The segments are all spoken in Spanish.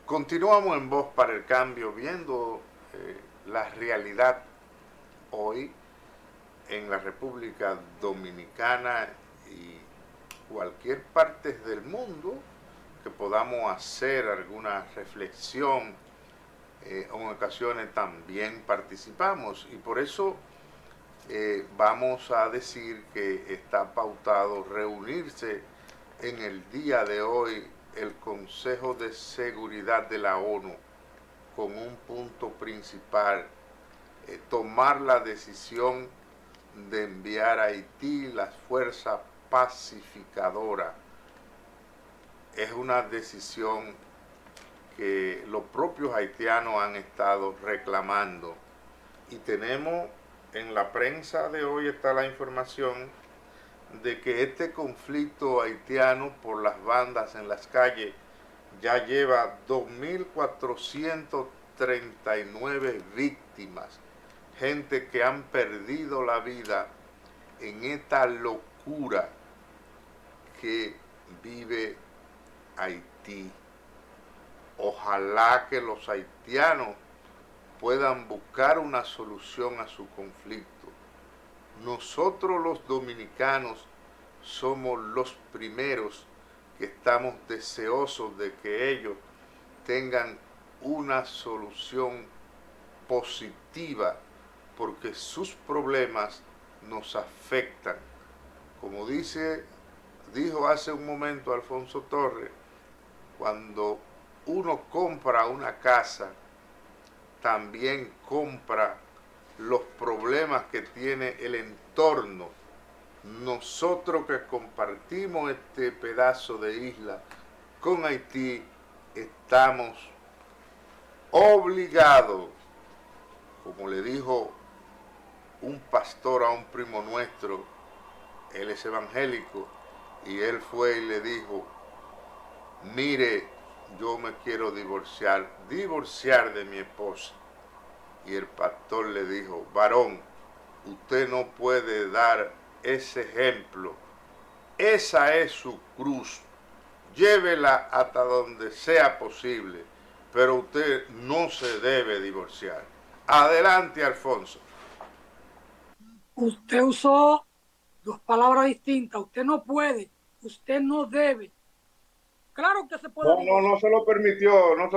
Continuamos en Voz para el Cambio viendo la realidad hoy en la República Dominicana y cualquier parte del mundo que podamos hacer alguna reflexión. En ocasiones también participamos y por eso vamos a decir que está pautado reunirse en el día de hoy el Consejo de Seguridad de la ONU con un punto principal, tomar la decisión de enviar a Haití las fuerzas pacificadoras. Es una decisión que los propios haitianos han estado reclamando. Y tenemos en la prensa de hoy está la información de que este conflicto haitiano por las bandas en las calles ya lleva 2.439 víctimas, gente que han perdido la vida en esta locura que vive Haití. Ojalá que los haitianos puedan buscar una solución a su conflicto. Nosotros los dominicanos somos los primeros que estamos deseosos de que ellos tengan una solución positiva porque sus problemas nos afectan. Como dijo hace un momento Alfonso Torres, cuando uno compra una casa, también compra los problemas que tiene el entorno. Nosotros que compartimos este pedazo de isla con Haití, estamos obligados, como le dijo un pastor a un primo nuestro, él es evangélico, y él fue y le dijo, mire, yo me quiero divorciar de mi esposa. Y el pastor le dijo, varón, usted no puede dar ese ejemplo. Esa es su cruz. Llévela hasta donde sea posible, pero usted no se debe divorciar. Adelante, Alfonso. Usted usó dos palabras distintas. Usted no puede, usted no debe. Claro que se puede divorciar. No se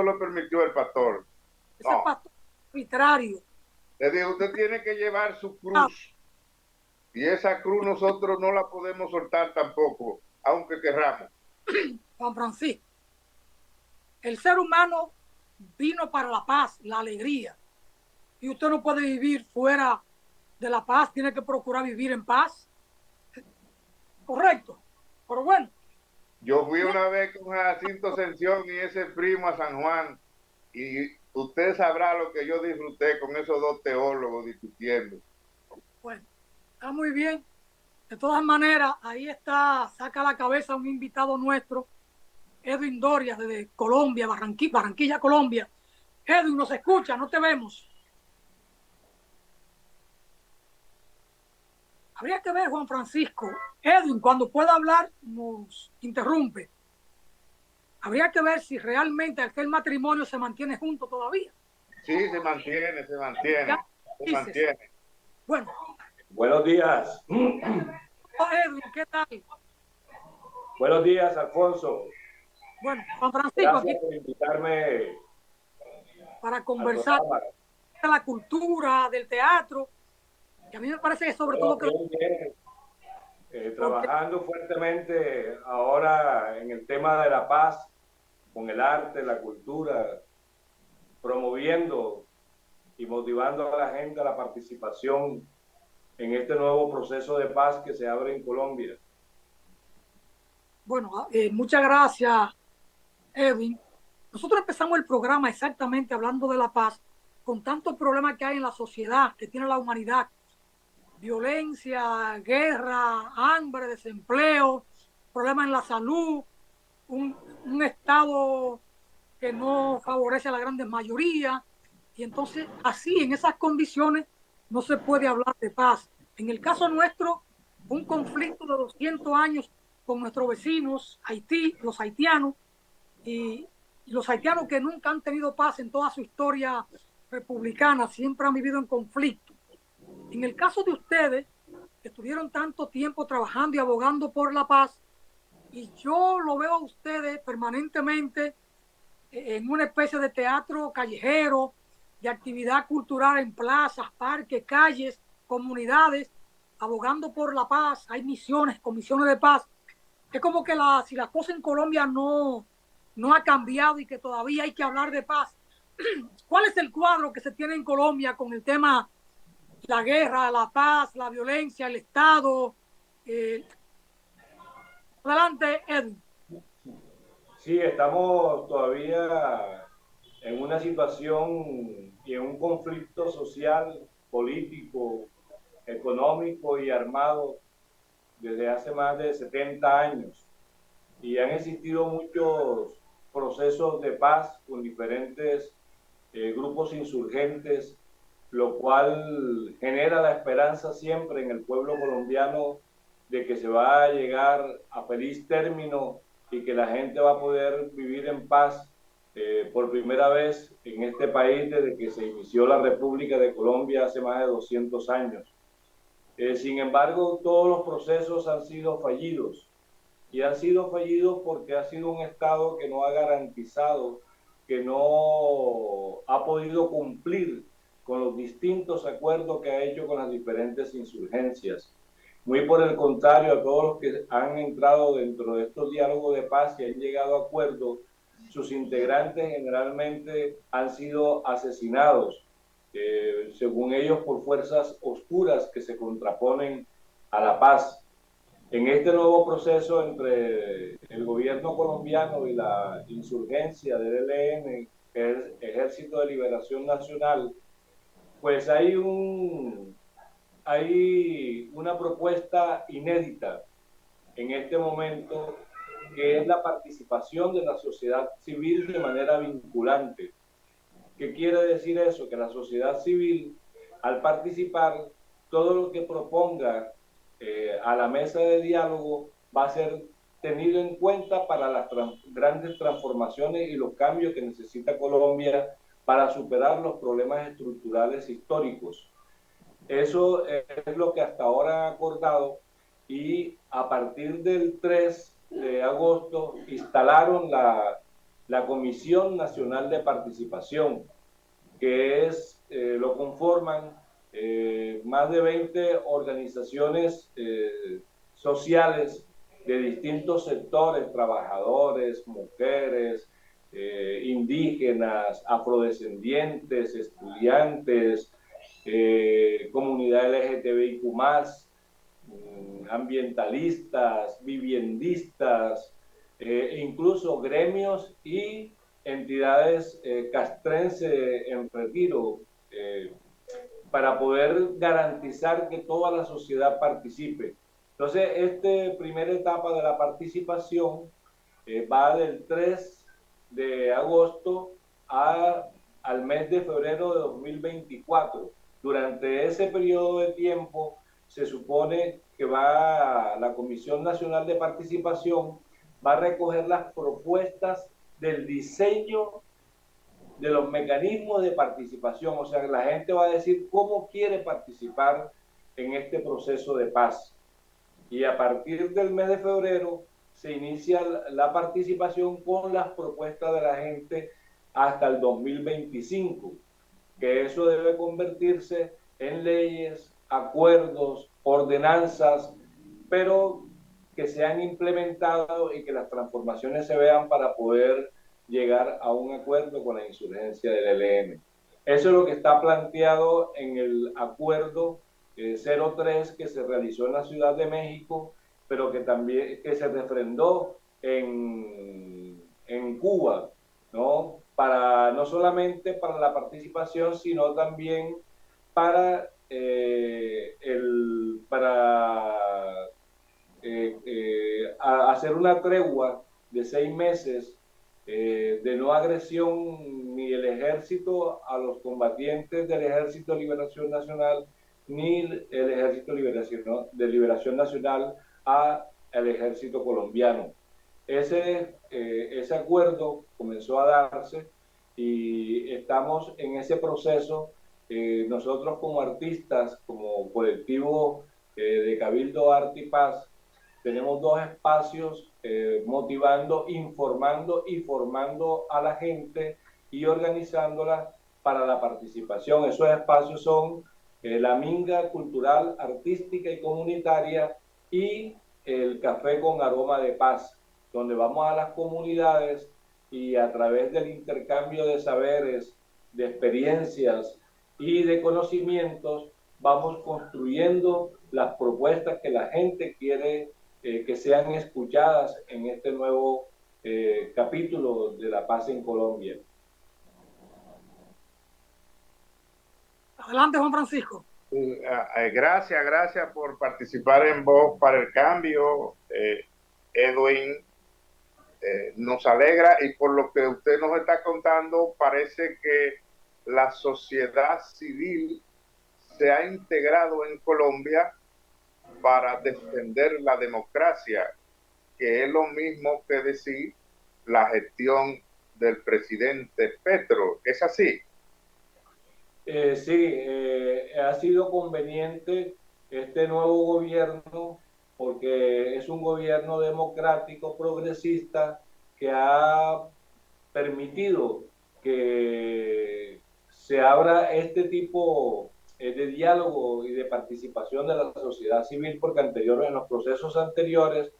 lo permitió el pastor. Ese No. pastor es arbitrario. Le dijo, usted tiene que llevar su cruz. Y esa cruz nosotros no la podemos soltar tampoco, aunque querramos. Juan Francisco, el ser humano vino para la paz, la alegría. Y usted no puede vivir fuera de la paz, tiene que procurar vivir en paz. Correcto. Pero bueno. Yo fui una vez con Jacinto Ascensión y ese primo a San Juan, y usted sabrá lo que yo disfruté con esos dos teólogos discutiendo. Bueno, está muy bien. De todas maneras, ahí está, saca la cabeza un invitado nuestro, Edwin Doria, desde Colombia, Barranquilla, Colombia. Edwin, nos escucha, no te vemos. Habría que ver, Juan Francisco. Edwin, cuando pueda hablar, nos interrumpe. Habría que ver si realmente aquel matrimonio se mantiene junto todavía. Sí, se mantiene. Bueno. Buenos días. Edwin, ¿qué tal? Buenos días, Alfonso. Bueno, Juan Francisco, gracias aquí por invitarme para conversar de la cultura, del teatro, que a mí me parece que sobre todo que... trabajando fuertemente ahora en el tema de la paz, con el arte, la cultura, promoviendo y motivando a la gente a la participación en este nuevo proceso de paz que se abre en Colombia. Bueno, muchas gracias, Edwin. Nosotros empezamos el programa exactamente hablando de la paz, con tantos problemas que hay en la sociedad, que tiene la humanidad. Violencia, guerra, hambre, desempleo, problemas en la salud, un Estado que no favorece a la gran mayoría. Y entonces, así, en esas condiciones, no se puede hablar de paz. En el caso nuestro, un conflicto de 200 años con nuestros vecinos, Haití, los haitianos, y Y los haitianos que nunca han tenido paz en toda su historia republicana, siempre han vivido en conflicto. En el caso de ustedes, que estuvieron tanto tiempo trabajando y abogando por la paz, y yo lo veo a ustedes permanentemente en una especie de teatro callejero, de actividad cultural en plazas, parques, calles, comunidades, abogando por la paz. Hay misiones, comisiones de paz. Es como que si la cosa en Colombia no ha cambiado y que todavía hay que hablar de paz. ¿Cuál es el cuadro que se tiene en Colombia con el tema la guerra, la paz, la violencia, el Estado? Adelante, Edwin. Sí, estamos todavía en una situación y en un conflicto social, político, económico y armado desde hace más de 70 años. Y han existido muchos procesos de paz con diferentes grupos insurgentes, lo cual genera la esperanza siempre en el pueblo colombiano de que se va a llegar a feliz término y que la gente va a poder vivir en paz por primera vez en este país desde que se inició la República de Colombia hace más de 200 años. Sin embargo, todos los procesos han sido fallidos, y han sido fallidos porque ha sido un Estado que no ha garantizado, que no ha podido cumplir con los distintos acuerdos que ha hecho con las diferentes insurgencias. Muy por el contrario, a todos los que han entrado dentro de estos diálogos de paz y han llegado a acuerdos, sus integrantes generalmente han sido asesinados, según ellos, por fuerzas oscuras que se contraponen a la paz. En este nuevo proceso entre el gobierno colombiano y la insurgencia del ELN, el Ejército de Liberación Nacional, pues hay una propuesta inédita en este momento, que es la participación de la sociedad civil de manera vinculante. ¿Qué quiere decir eso? Que la sociedad civil, al participar, todo lo que proponga a la mesa de diálogo va a ser tenido en cuenta para las grandes transformaciones y los cambios que necesita Colombia para superar los problemas estructurales históricos. Eso es lo que hasta ahora han acordado, y a partir del 3 de agosto instalaron la Comisión Nacional de Participación, que lo conforman más de 20 organizaciones sociales de distintos sectores: trabajadores, mujeres, indígenas, afrodescendientes, estudiantes, comunidad LGTBIQ+, ambientalistas, viviendistas, incluso gremios y entidades castrenses en retiro, para poder garantizar que toda la sociedad participe. Entonces, esta primera etapa de la participación va del 3 de agosto al mes de febrero de 2024. Durante ese periodo de tiempo se supone que la Comisión Nacional de Participación va a recoger las propuestas del diseño de los mecanismos de participación. O sea, la gente va a decir cómo quiere participar en este proceso de paz. Y a partir del mes de febrero se inicia la participación con las propuestas de la gente hasta el 2025, que eso debe convertirse en leyes, acuerdos, ordenanzas, pero que sean implementados y que las transformaciones se vean para poder llegar a un acuerdo con la insurgencia del ELN. Eso es lo que está planteado en el acuerdo 03 que se realizó en la Ciudad de México, pero que también se refrendó en Cuba, ¿no? No solamente para la participación, sino también para hacer una tregua de 6 meses de no agresión ni el ejército a los combatientes del Ejército de Liberación Nacional, ni el Ejército de Liberación Nacional al ejército colombiano. Ese acuerdo comenzó a darse y estamos en ese proceso. Nosotros como artistas, como colectivo de Cabildo Arte y Paz, tenemos dos espacios motivando, informando y formando a la gente y organizándola para la participación. Esos espacios son la Minga Cultural, Artística y Comunitaria y el Café con Aroma de Paz, donde vamos a las comunidades y a través del intercambio de saberes, de experiencias y de conocimientos, vamos construyendo las propuestas que la gente quiere que sean escuchadas en este nuevo capítulo de la paz en Colombia. Adelante, Juan Francisco. Gracias por participar en Voz para el Cambio, Edwin. Nos alegra, y por lo que usted nos está contando, parece que la sociedad civil se ha integrado en Colombia para defender la democracia, que es lo mismo que decir la gestión del presidente Petro. ¿Es así? Sí, ha sido conveniente este nuevo gobierno porque es un gobierno democrático, progresista, que ha permitido que se abra este tipo de diálogo y de participación de la sociedad civil, porque en los procesos anteriores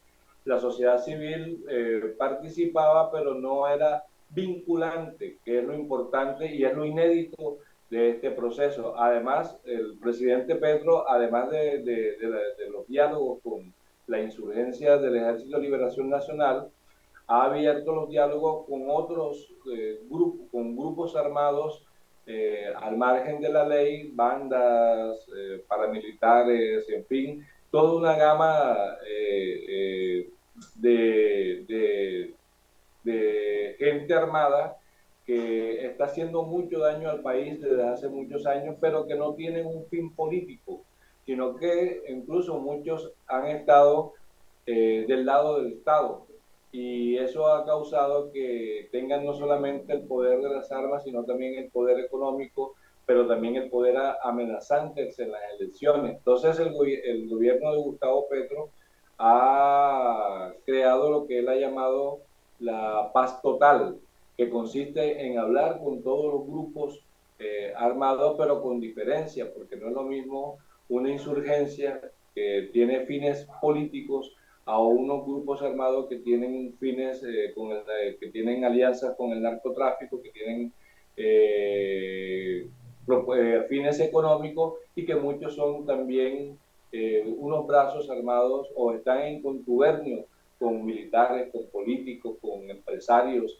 la sociedad civil participaba, pero no era vinculante, que es lo importante y es lo inédito de este proceso. Además, el presidente Petro, además de los diálogos con la insurgencia del Ejército de Liberación Nacional, ha abierto los diálogos con otros grupos, con grupos armados al margen de la ley, bandas, paramilitares, en fin, toda una gama de gente armada que está haciendo mucho daño al país desde hace muchos años, pero que no tienen un fin político, sino que incluso muchos han estado del lado del Estado. Y eso ha causado que tengan no solamente el poder de las armas, sino también el poder económico, pero también el poder amenazante en las elecciones. Entonces el gobierno de Gustavo Petro ha creado lo que él ha llamado la paz total, que consiste en hablar con todos los grupos armados, pero con diferencia, porque no es lo mismo una insurgencia que tiene fines políticos a unos grupos armados que tienen fines, que tienen alianzas con el narcotráfico, que tienen fines económicos y que muchos son también unos brazos armados o están en contubernio con militares, con políticos, con empresarios,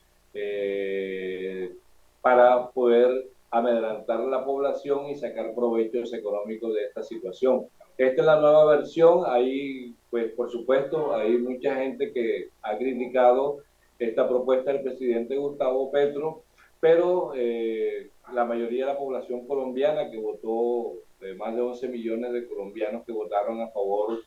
para poder amedrentar a la población y sacar provechos económicos de esta situación. Esta es la nueva versión. Ahí, pues, por supuesto, hay mucha gente que ha criticado esta propuesta del presidente Gustavo Petro, pero la mayoría de la población colombiana que votó, más de 11 millones de colombianos que votaron a favor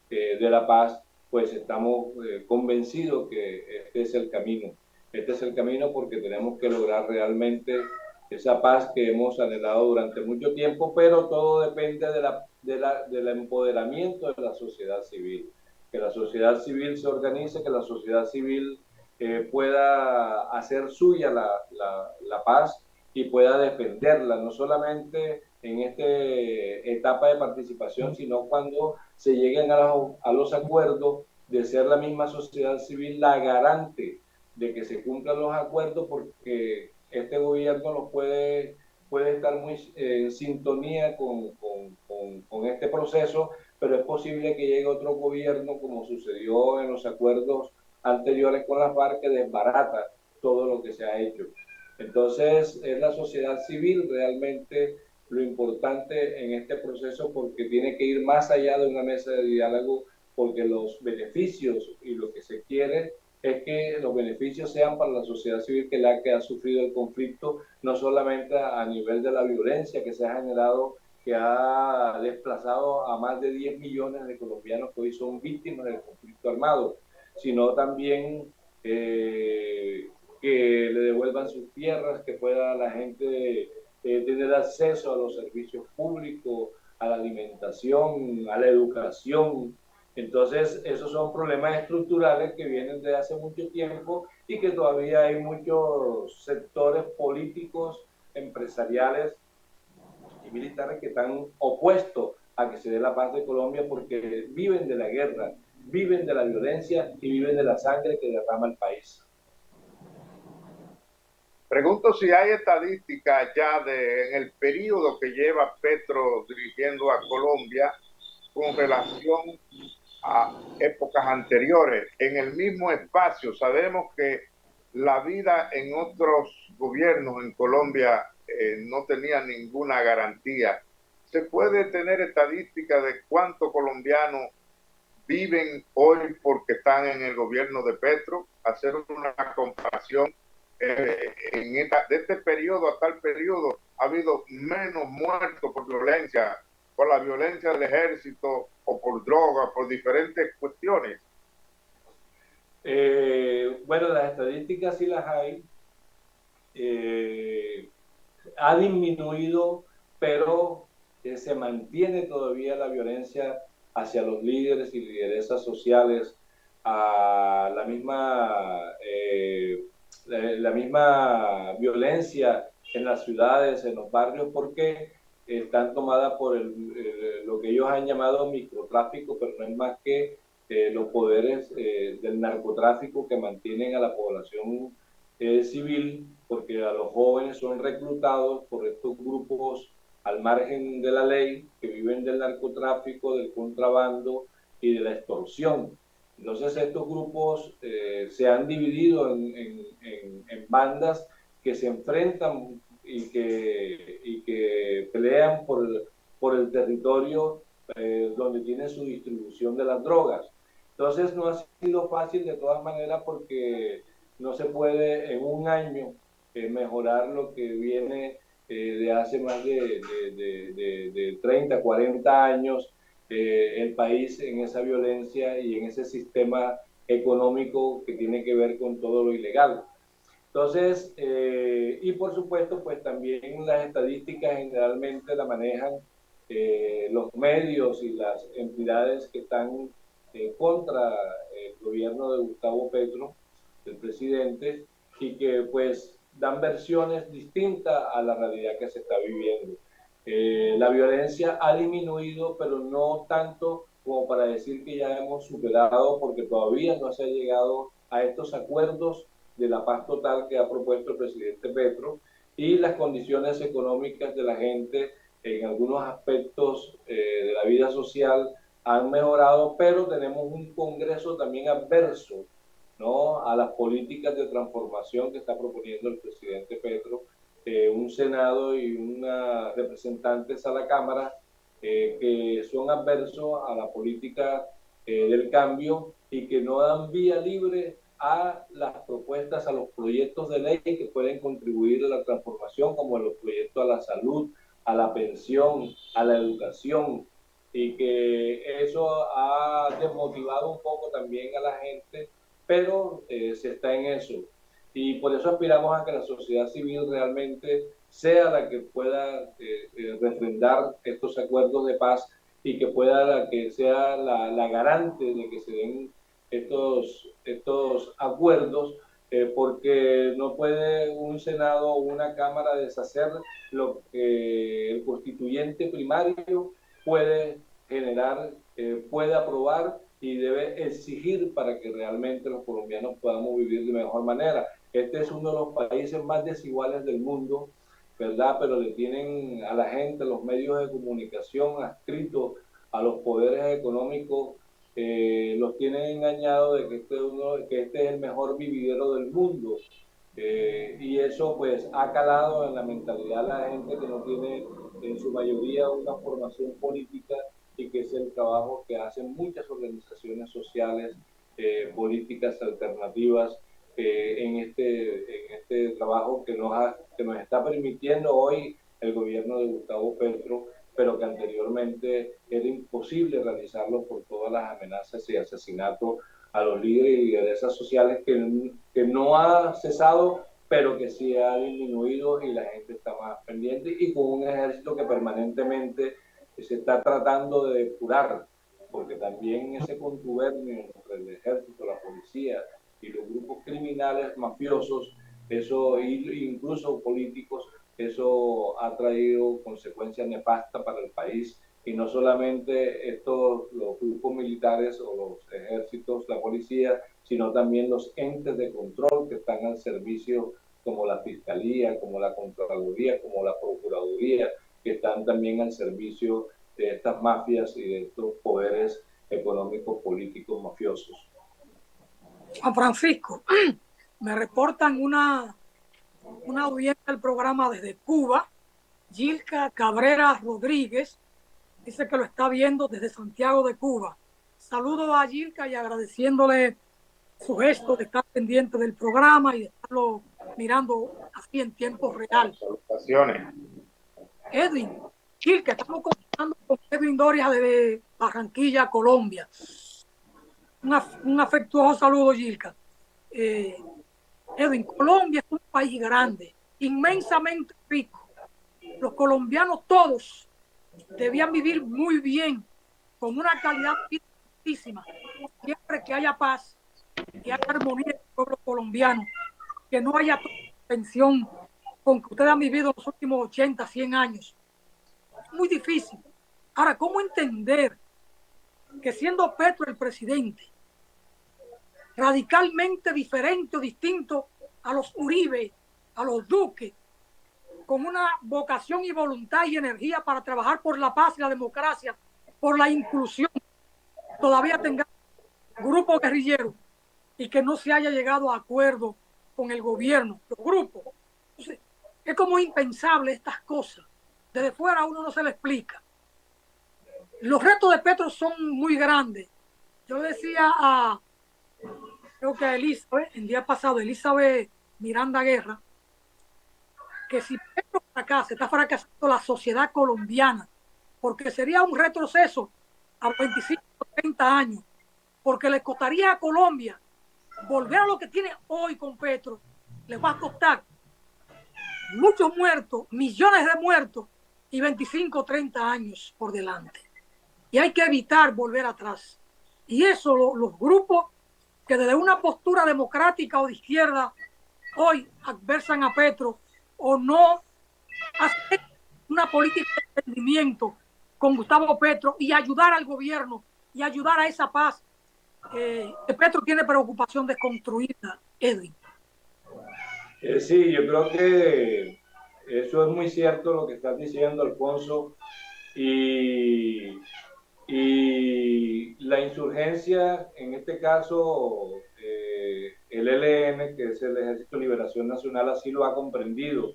de la paz, pues estamos convencidos que este es el camino. Este es el camino porque tenemos que lograr realmente esa paz que hemos anhelado durante mucho tiempo, pero todo depende del empoderamiento de la sociedad civil. Que la sociedad civil se organice, que la sociedad civil pueda hacer suya la paz y pueda defenderla, no solamente en esta etapa de participación, sino cuando se lleguen a los acuerdos de ser la misma sociedad civil la garante de que se cumplan los acuerdos, porque este gobierno no puede estar muy en sintonía con este proceso, pero es posible que llegue otro gobierno, como sucedió en los acuerdos anteriores con las FARC, que desbarata todo lo que se ha hecho. Entonces, es la sociedad civil realmente lo importante en este proceso, porque tiene que ir más allá de una mesa de diálogo, porque los beneficios y lo que se quiere es que los beneficios sean para la sociedad civil, que es la que ha sufrido el conflicto, no solamente a nivel de la violencia que se ha generado, que ha desplazado a más de 10 millones de colombianos que hoy son víctimas del conflicto armado, sino también que le devuelvan sus tierras, que pueda la gente tener acceso a los servicios públicos, a la alimentación, a la educación. Entonces, esos son problemas estructurales que vienen de hace mucho tiempo y que todavía hay muchos sectores políticos, empresariales y militares que están opuestos a que se dé la paz de Colombia porque viven de la guerra, viven de la violencia y viven de la sangre que derrama el país. Pregunto si hay estadísticas ya en el periodo que lleva Petro dirigiendo a Colombia con relación a épocas anteriores. En el mismo espacio, sabemos que la vida en otros gobiernos en Colombia no tenía ninguna garantía. ¿Se puede tener estadísticas de cuántos colombianos viven hoy porque están en el gobierno de Petro? Hacer una comparación de este periodo a tal periodo ha habido menos muertos por violencia, por la violencia del ejército o por drogas, por diferentes cuestiones. Bueno, las estadísticas sí las hay. Ha disminuido, pero se mantiene todavía la violencia hacia los líderes y lideresas sociales, a la misma violencia en las ciudades, en los barrios, porque están tomadas por lo que ellos han llamado microtráfico, pero no es más que los poderes del narcotráfico que mantienen a la población civil, porque a los jóvenes son reclutados por estos grupos al margen de la ley que viven del narcotráfico, del contrabando y de la extorsión. Entonces estos grupos se han dividido en bandas que se enfrentan y que pelean por el territorio donde tienen su distribución de las drogas. Entonces no ha sido fácil de todas maneras porque no se puede en un año mejorar lo que viene de hace más de 30, 40 años el país en esa violencia y en ese sistema económico que tiene que ver con todo lo ilegal. Entonces, y por supuesto, pues también las estadísticas generalmente la manejan los medios y las entidades que están contra el gobierno de Gustavo Petro, del presidente, y que pues dan versiones distintas a la realidad que se está viviendo. La violencia ha disminuido, pero no tanto como para decir que ya hemos superado, porque todavía no se ha llegado a estos acuerdos de la paz total que ha propuesto el presidente Petro, y las condiciones económicas de la gente en algunos aspectos de la vida social han mejorado, pero tenemos un Congreso también adverso, ¿no?, a las políticas de transformación que está proponiendo el presidente Petro, un Senado y una representantes a la Cámara que son adversos a la política del cambio y que no dan vía libre a las propuestas, a los proyectos de ley que pueden contribuir a la transformación, como los proyectos a la salud, a la pensión, a la educación, y que eso ha desmotivado un poco también a la gente, pero se está en eso. Y por eso aspiramos a que la sociedad civil realmente sea la que pueda refrendar estos acuerdos de paz y que pueda que sea la garante de que se den estos acuerdos, porque no puede un Senado o una Cámara deshacer lo que el constituyente primario puede generar, puede aprobar y debe exigir para que realmente los colombianos podamos vivir de mejor manera. Este es uno de los países más desiguales del mundo, ¿verdad? Pero le tienen a la gente, los medios de comunicación adscritos a los poderes económicos, los tienen engañados de que este es el mejor vividero del mundo. Y eso pues ha calado en la mentalidad de la gente que no tiene en su mayoría una formación política, y que es el trabajo que hacen muchas organizaciones sociales, políticas alternativas, en este trabajo que nos está permitiendo hoy el gobierno de Gustavo Petro, pero que anteriormente era imposible realizarlo por todas las amenazas y asesinatos a los líderes y lideresas sociales que no ha cesado, pero que sí ha disminuido y la gente está más pendiente y con un ejército que permanentemente se está tratando de depurar, porque también ese contubernio entre el ejército, la policía y los grupos criminales mafiosos, eso incluso políticos, eso ha traído consecuencias nefastas para el país. Y no solamente los grupos militares o los ejércitos, la policía, sino también los entes de control que están al servicio, como la Fiscalía, como la Contraloría, como la Procuraduría, que están también al servicio de estas mafias y de estos poderes económicos, políticos, mafiosos. Juan Francisco, me reportan una audiencia del programa desde Cuba, Gilka Cabrera Rodríguez, dice que lo está viendo desde Santiago de Cuba. Saludo a Gilka y agradeciéndole su gesto de estar pendiente del programa y de estarlo mirando así en tiempo real. Salutaciones. Edwin, Gilka, estamos conversando con Edwin Doria de Barranquilla, Colombia. Un afectuoso saludo, Gilka. Edwin, Colombia es un país grande, inmensamente rico. Los colombianos todos debían vivir muy bien, con una calidad altísima, siempre que haya paz, que haya armonía en el pueblo colombiano, que no haya tensión con que ustedes han vivido los últimos 80, 100 años. Muy difícil. Ahora, ¿cómo entender que siendo Petro el presidente, radicalmente diferente o distinto a los Uribe, a los Duque, con una vocación y voluntad y energía para trabajar por la paz y la democracia, por la inclusión, todavía tenga grupos guerrilleros y que no se haya llegado a acuerdo con el gobierno, los grupos? Entonces, es como impensable estas cosas. Desde fuera a uno no se le explica. Los retos de Petro son muy grandes. Yo decía creo que a Elizabeth, el día pasado, Elizabeth Miranda Guerra, que si Petro fracasa, está fracasando la sociedad colombiana, porque sería un retroceso a 25 o 30 años, porque le costaría a Colombia volver a lo que tiene hoy con Petro, le va a costar muchos muertos, millones de muertos y 25 o 30 años por delante. Y hay que evitar volver atrás. Y eso los grupos que desde una postura democrática o de izquierda hoy adversan a Petro o no hacen una política de entendimiento con Gustavo Petro y ayudar al gobierno y ayudar a esa paz que Petro tiene preocupación de construirla, Edwin. Sí, yo creo que eso es muy cierto lo que estás diciendo, Alfonso, y la insurgencia, en este caso, el ELN, que es el Ejército de Liberación Nacional, así lo ha comprendido.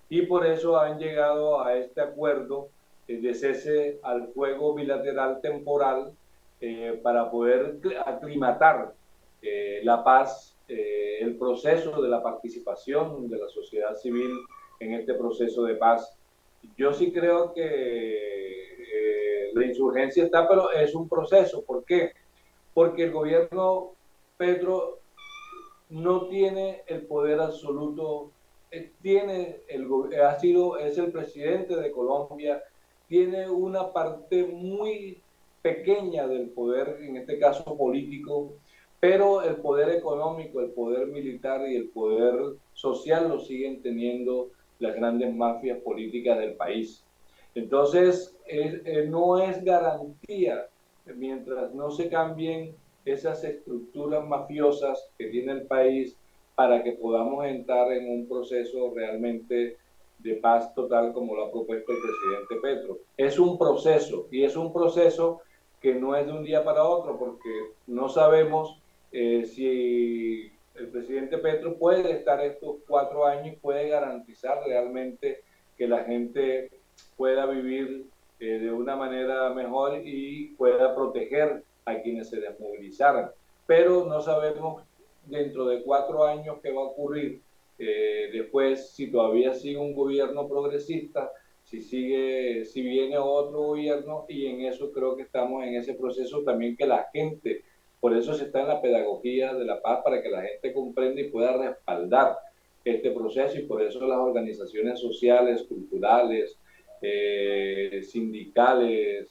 Y por eso han llegado a este acuerdo de cese al fuego bilateral temporal para poder aclimatar la paz, el proceso de la participación de la sociedad civil en este proceso de paz. Yo sí creo que la insurgencia está, pero es un proceso. ¿Por qué? Porque el gobierno Petro no tiene el poder absoluto, es el presidente de Colombia, tiene una parte muy pequeña del poder, en este caso político, pero el poder económico, el poder militar y el poder social lo siguen teniendo las grandes mafias políticas del país. Entonces, no es garantía, mientras no se cambien esas estructuras mafiosas que tiene el país, para que podamos entrar en un proceso realmente de paz total como lo ha propuesto el presidente Petro. Es un proceso, y es un proceso que no es de un día para otro, porque no sabemos si el presidente Petro puede estar estos 4 años y puede garantizar realmente que la gente pueda vivir de una manera mejor y pueda proteger a quienes se desmovilizaran. Pero no sabemos dentro de 4 años qué va a ocurrir después, si todavía sigue un gobierno progresista, si viene otro gobierno, y en eso creo que estamos en ese proceso también, que la gente Por eso se está en la pedagogía de la paz, para que la gente comprenda y pueda respaldar este proceso, y por eso las organizaciones sociales, culturales, sindicales,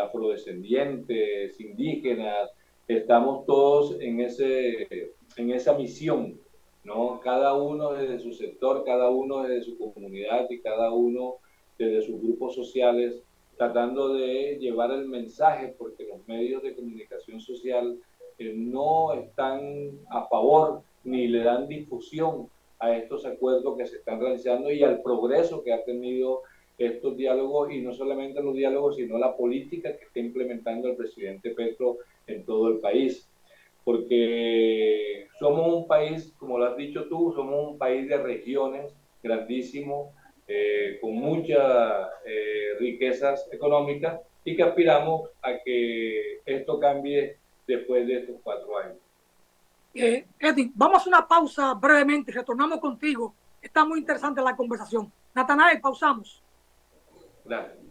afrodescendientes, indígenas, estamos todos en esa misión, ¿no? Cada uno desde su sector, cada uno desde su comunidad y cada uno desde sus grupos sociales, tratando de llevar el mensaje, porque los medios de comunicación social no están a favor ni le dan difusión a estos acuerdos que se están realizando y al progreso que ha tenido estos diálogos, y no solamente los diálogos, sino la política que está implementando el presidente Petro en todo el país. Porque somos un país, como lo has dicho tú, somos un país de regiones grandísimo, con muchas riquezas económicas, y que aspiramos a que esto cambie después de estos 4 años. Edwin, vamos a hacer una pausa brevemente y retornamos contigo. Está muy interesante la conversación. Natanael, pausamos. Gracias.